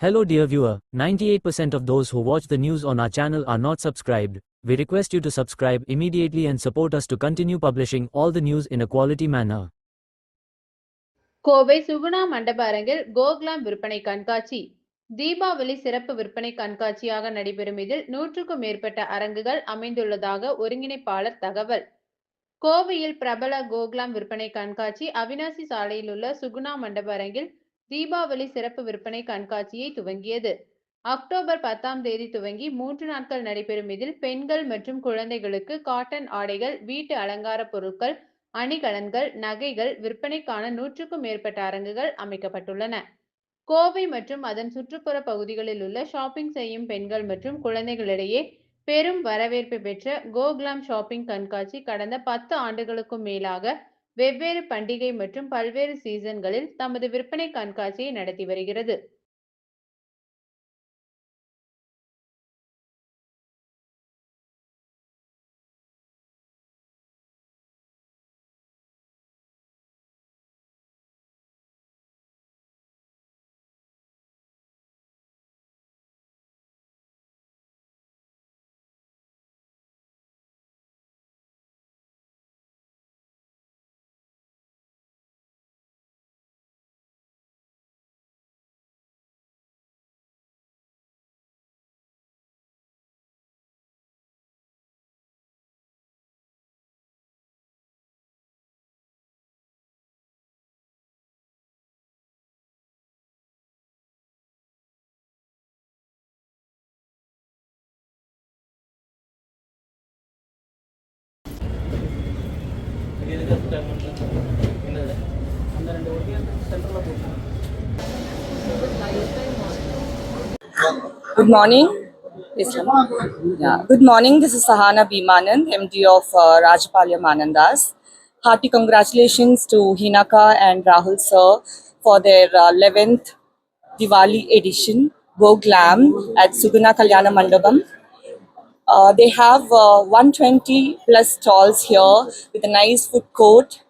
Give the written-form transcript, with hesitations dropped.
Hello dear viewer, 98% of those who watch the news on our channel are not subscribed. We request you to subscribe immediately and support us to continue publishing all the news in a quality manner. Kovai Suguna மண்டப அரங்கில் கோகுலாம் விற்பனை கண்காட்சி தீபாவளி சிறப்பு விற்பனை கண்காட்சியாக நடைபெறும். இதில் 100க்கும் மேற்பட்ட அரங்குகள் அமைந்துள்ளதாக ஒருங்கிணைப்பாளர் தகவல். கோவையில் பிரபல கோகுலாம் விற்பனை கண்காட்சி அவினாசி சாலையில் உள்ள சுகுணா மண்டப அரங்கில் தீபாவளி சிறப்பு விற்பனை கண்காட்சியை துவங்கியது. அக்டோபர் 10ஆம் தேதி துவங்கி 3 நாட்கள் நடைபெறும். இதில் பெண்கள் மற்றும் குழந்தைகளுக்கு காட்டன் ஆடைகள், வீட்டு அலங்கார பொருட்கள், அணிகலன்கள், நகைகள் விற்பனைக்கான 100க்கும் மேற்பட்ட அரங்குகள் அமைக்கப்பட்டுள்ளன. கோவை மற்றும் அதன் சுற்றுப்புற பகுதிகளில் உள்ள ஷாப்பிங் செய்யும் பெண்கள் மற்றும் குழந்தைகளிடையே பெரும் வரவேற்பு பெற்ற கோகுலாம் ஷாப்பிங் கண்காட்சி கடந்த 10 ஆண்டுகளுக்கும் மேலாக வெவ்வேறு பண்டிகை மற்றும் பல்வேறு சீசன்களில் தமது விற்பனை கண்காட்சியை நடத்தி வருகிறது. Good morning. Good morning. This is Sahana Bhimanand, MD of Rajapalyam Anandas. Hearty congratulations to Hinaka and Rahul sir for their 11th Diwali edition, Go Glam at Suguna Kalyana Mandapam. They have 120 plus stalls here with a nice food court